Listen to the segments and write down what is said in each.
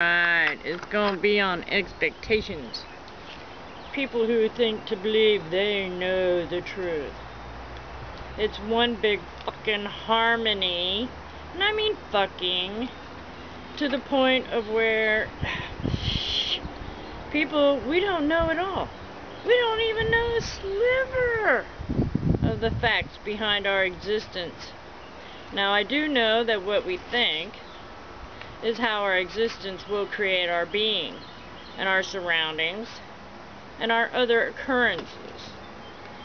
Right, it's gonna be on expectations. People who think to believe they know the truth. It's one big fucking harmony, and I mean fucking, to the point of where people, we don't know it all. We don't even know a sliver of the facts behind our existence. Now, I do know that what we think is how our existence will create our being and our surroundings and our other occurrences.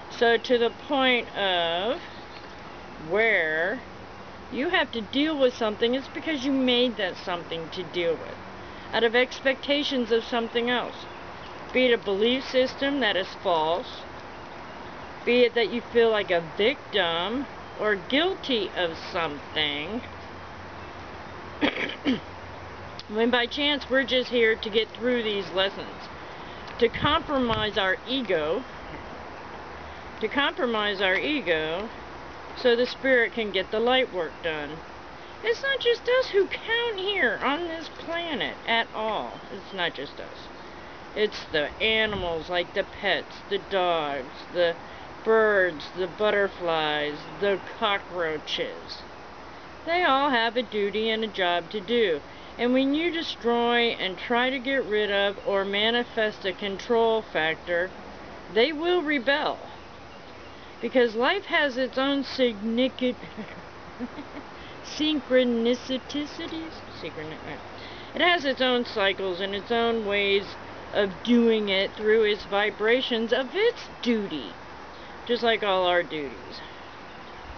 So to the point of where you have to deal with something, it's because you made that something to deal with out of expectations of something else. Be it a belief system that is false, be it that you feel like a victim or guilty of something, when by chance we're just here to get through these lessons, to compromise our ego, so the spirit can get the light work done. It's not just us who count here on this planet at all. It's not just us. It's the animals, like the pets, the dogs, the birds, the butterflies, the cockroaches. They all have a duty and a job to do. And when you destroy and try to get rid of or manifest a control factor, they will rebel. Because life has its own synchronicities. It has its own cycles and its own ways of doing it through its vibrations of its duty. Just like all our duties.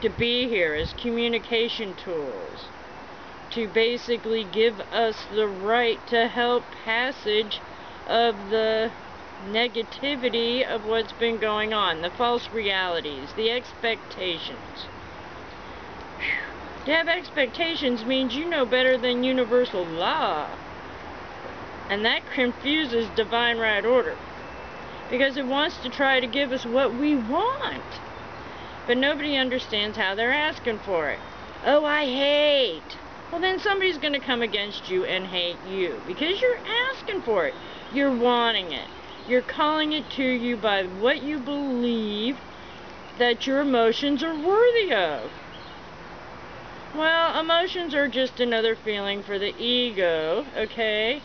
To be here as communication tools. To basically give us the right to help passage of the negativity of what's been going on, the false realities, the expectations. To have expectations means you know better than universal law, and that confuses divine right order, because it wants to try to give us what we want, but nobody understands how they're asking for it. Oh, I hate. Well, then somebody's going to come against you and hate you because you're asking for it. You're wanting it. You're calling it to you by what you believe that your emotions are worthy of. Well, emotions are just another feeling for the ego, okay,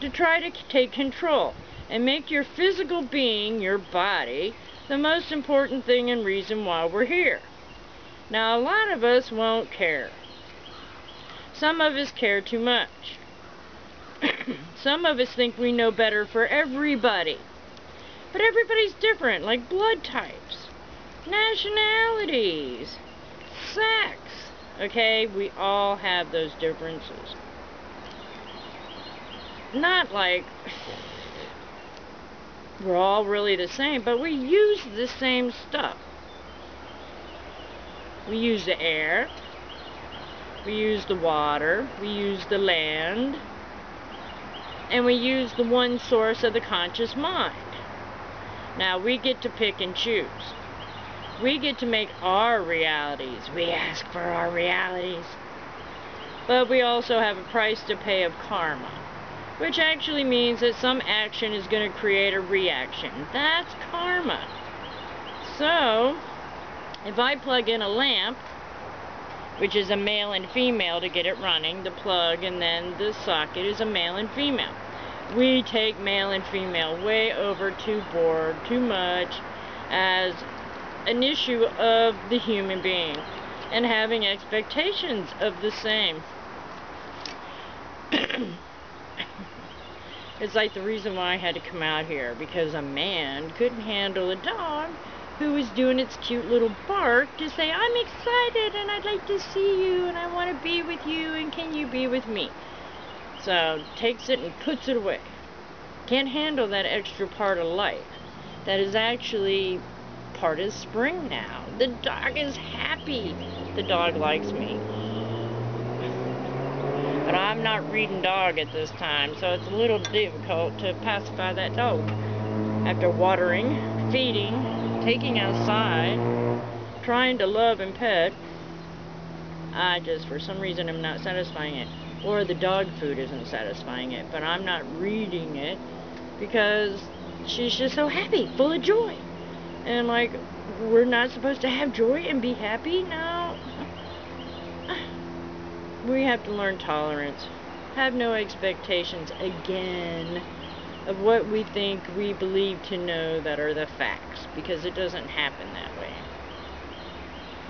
to try to take control and make your physical being, your body, the most important thing and reason why we're here. Now, a lot of us won't care. Some of us care too much. Some of us think we know better for everybody. But everybody's different, like blood types, nationalities, sex. Okay, we all have those differences. Not like we're all really the same, but we use the same stuff. We use the air. We use the water, we use the land, and we use the one source of the conscious mind. Now, we get to pick and choose. We get to make our realities. We ask for our realities. But we also have a price to pay of karma, which actually means that some action is going to create a reaction. That's karma. So, if I plug in a lamp, which is a male and female to get it running, the plug, and then the socket is a male and female. We take male and female way over too much as an issue of the human being and having expectations of the same. It's like the reason why I had to come out here, because a man couldn't handle a dog who was doing its cute little bark to say, I'm excited and I'd like to see you and I want to be with you and can you be with me? So takes it and puts it away. Can't handle that extra part of life that is actually part of spring now. The dog is happy. The dog likes me. But I'm not reading dog at this time, so it's a little difficult to pacify that dog. After watering, feeding, taking outside, trying to love and pet, I just, for some reason, am not satisfying it. or the dog food isn't satisfying it, but I'm not reading it because she's just so happy, full of joy. And like, we're not supposed to have joy and be happy? No. We have to learn tolerance. Have no expectations again of what we think we believe to know that are the facts, because it doesn't happen that way.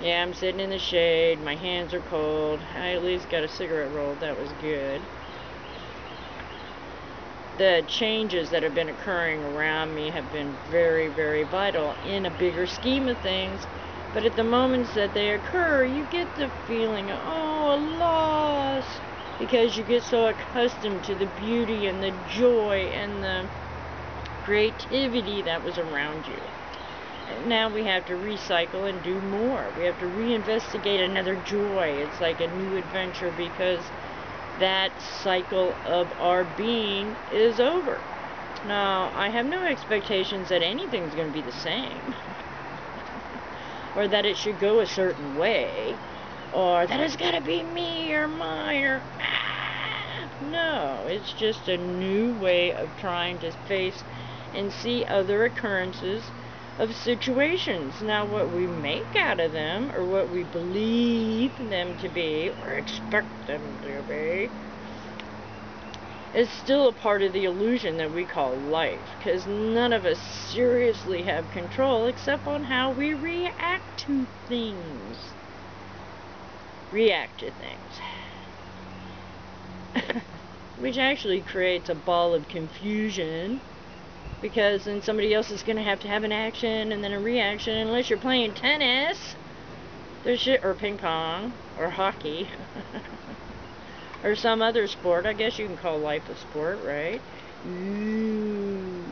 Yeah, I'm sitting in the shade, my hands are cold. I at least got a cigarette rolled, that was good. The changes that have been occurring around me have been very, very vital in a bigger scheme of things. But at the moments that they occur, you get the feeling of, oh, a loss. Because you get so accustomed to the beauty and the joy and the creativity that was around you. And now we have to recycle and do more. We have to reinvestigate another joy. It's like a new adventure, because that cycle of our being is over. Now, I have no expectations that anything's going to be the same, or that it should go a certain way, or that it's got to be me or mine, or no, it's just a new way of trying to face and see other occurrences of situations. Now, what we make out of them, or what we believe them to be, or expect them to be, is still a part of the illusion that we call life, because none of us seriously have control except on how we react to things. Which actually creates a ball of confusion, because then somebody else is going to have an action and then a reaction. Unless you're playing tennis, or ping pong, or hockey, or some other sport. I guess you can call life a sport, right? Ooh.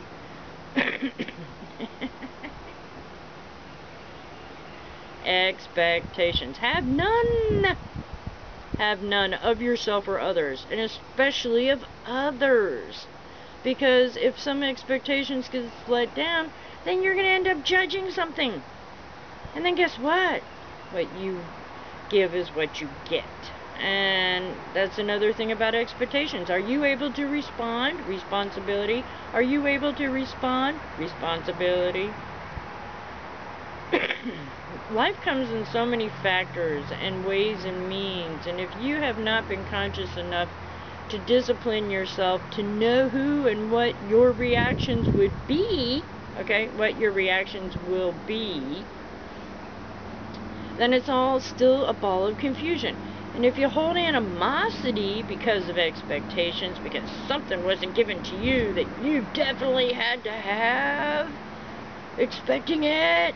Expectations. Have none. Have none of yourself or others, and especially of others. Because if some expectations get let down, then you're going to end up judging something. And then guess what? What you give is what you get. And that's another thing about expectations. Are you able to respond? Responsibility. Are you able to respond? Responsibility. Life comes in so many factors and ways and means, and if you have not been conscious enough to discipline yourself to know who and what your reactions would be, okay, what your reactions will be, then it's all still a ball of confusion. And if you hold animosity because of expectations, because something wasn't given to you that you definitely had to have, expecting it,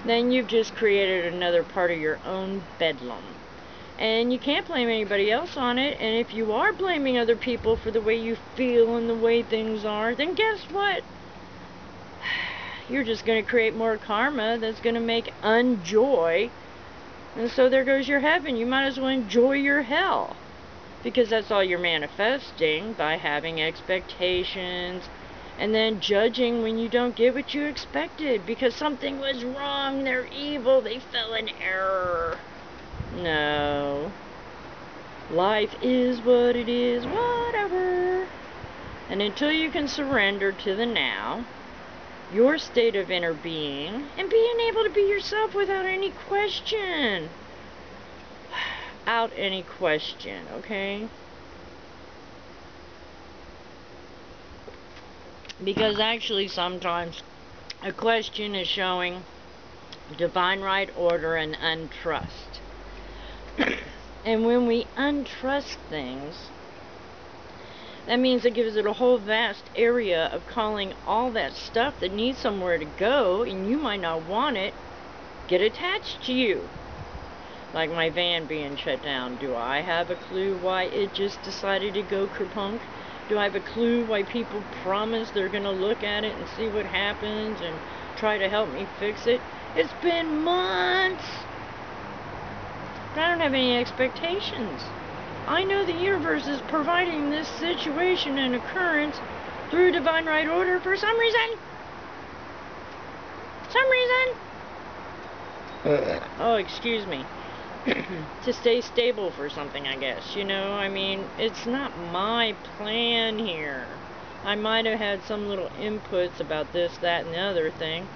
then you've just created another part of your own bedlam. And you can't blame anybody else on it. And if you are blaming other people for the way you feel and the way things are, then guess what? You're just going to create more karma that's going to make unjoy. And so there goes your heaven. You might as well enjoy your hell, because that's all you're manifesting by having expectations and then judging when you don't get what you expected because something was wrong, they're evil, they fell in error. No. Life is what it is, whatever. And until you can surrender to the now, your state of inner being, and being able to be yourself without any question. Out any question, okay? Because actually sometimes a question is showing divine right order and untrust. And when we untrust things, that means it gives it a whole vast area of calling all that stuff that needs somewhere to go, and you might not want it, get attached to you. Like my van being shut down. Do I have a clue why it just decided to go kerplunk? Do I have a clue why people promise they're going to look at it and see what happens and try to help me fix it? It's been months. I don't have any expectations. I know the universe is providing this situation and occurrence through divine right order for some reason. Oh, excuse me. to stay stable for something, I guess. You know, I mean, it's not my plan here. I might have had some little inputs about this, that, and the other thing.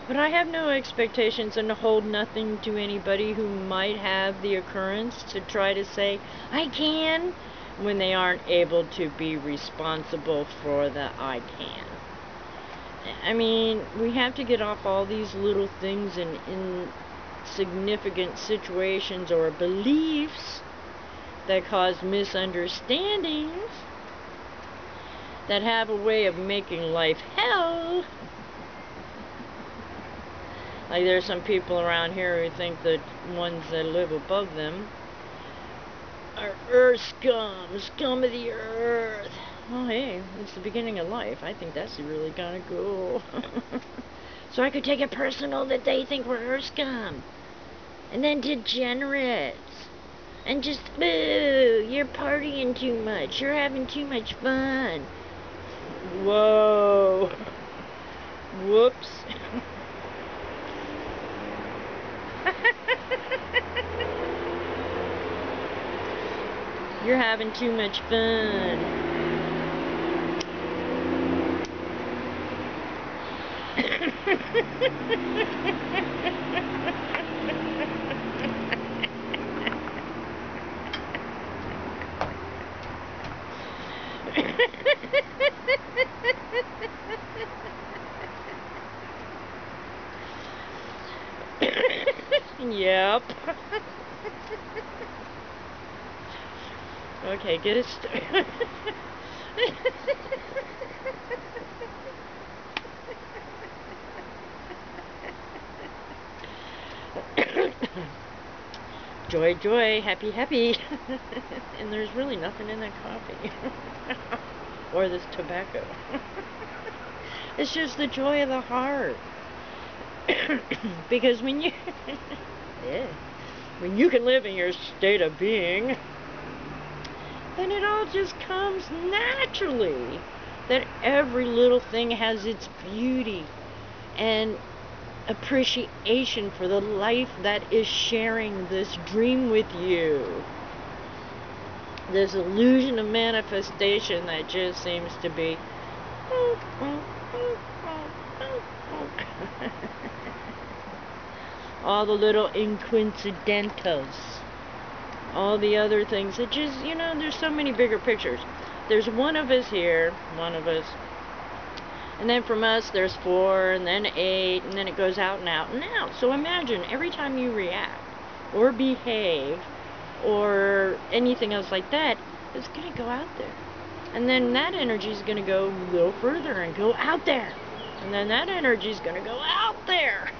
But I have no expectations and hold nothing to anybody who might have the occurrence to try to say, I can, when they aren't able to be responsible for the I can. I mean, we have to get off all these little things and insignificant situations or beliefs that cause misunderstandings that have a way of making life hell. Like, there's some people around here who think that ones that live above them are earth scum of the earth. Well, hey, it's the beginning of life. I think that's really kind of cool. So I could take it personal that they think we're earth scum. And then degenerates. And just, boo, you're partying too much. You're having too much fun. Whoa. Whoops. You're having too much fun. Yep. Okay, get it started. Joy, joy, happy, happy. And there's really nothing in that coffee. Or this tobacco. It's just the joy of the heart. Because when you yeah, when you can live in your state of being, then it all just comes naturally. That every little thing has its beauty and appreciation for the life that is sharing this dream with you. This illusion of manifestation that just seems to be all the little incoincidentals, all the other things that just, you know, there's so many bigger pictures. There's one of us here, one of us, and then from us there's 4, and then 8, and then it goes out and out and out. So imagine every time you react or behave or anything else like that, it's going to go out there. And then that energy is going to go a little further and go out there. And then that energy is going to go out there.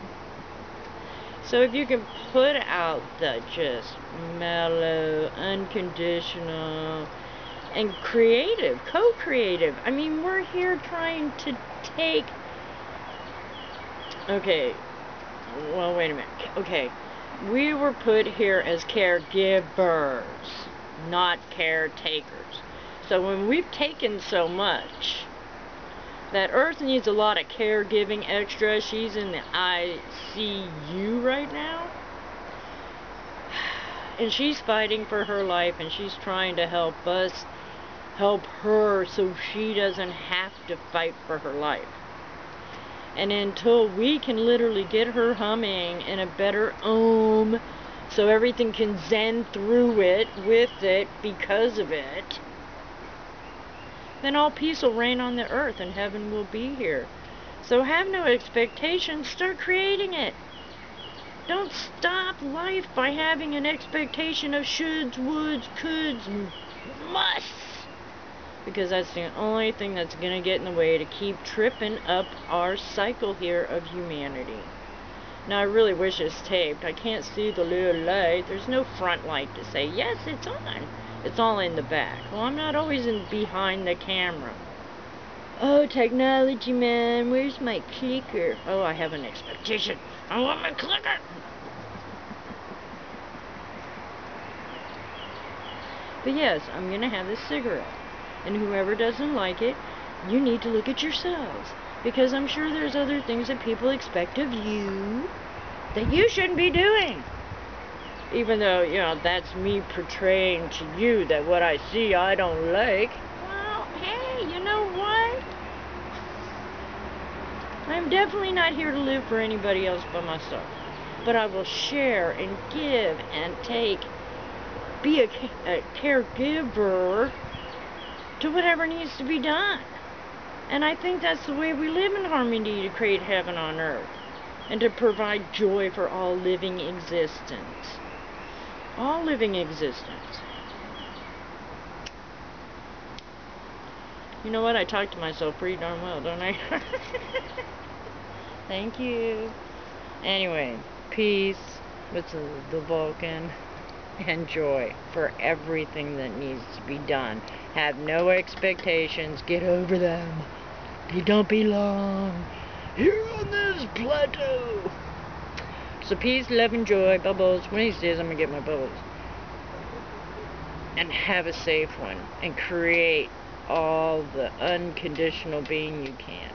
So if you can put out the just mellow, unconditional, and creative, co-creative. I mean, we're here trying to take... Okay. Well, wait a minute. Okay. We were put here as caregivers, not caretakers. So when we've taken so much, that Earth needs a lot of caregiving extra. She's in the ICU right now. And she's fighting for her life, and she's trying to help us help her so she doesn't have to fight for her life. And until we can literally get her humming in a better ohm, so everything can zen through it, with it, because of it, then all peace will reign on the earth and heaven will be here. So have no expectations, start creating it. Don't stop life by having an expectation of shoulds, woulds, coulds, and musts. Because that's the only thing that's going to get in the way to keep tripping up our cycle here of humanity. Now I really wish it's taped. I can't see the little light. There's no front light to say, yes, it's on. It's all in the back. Well, I'm not always behind the camera. Oh, technology, man. Where's my clicker? Oh, I have an expectation. I want my clicker. But yes, I'm going to have this cigarette. And whoever doesn't like it, you need to look at yourselves. Because I'm sure there's other things that people expect of you. that you shouldn't be doing. Even though, you know, that's me portraying to you that what I see I don't like. Well, hey, you know what? I'm definitely not here to live for anybody else but myself. But I will share and give and take, be a caregiver to whatever needs to be done. And I think that's the way we live in harmony, to create heaven on earth and to provide joy for all living existence. All living existence. You know what? I talk to myself pretty darn well, don't I? Thank you. Anyway, peace with the Vulcan and joy for everything that needs to be done. Have no expectations. Get over them. They don't belong here on this plateau. So peace, love, and joy. Bubbles. One of these days I'm going to get my bubbles. And have a safe one. And create all the unconditional being you can.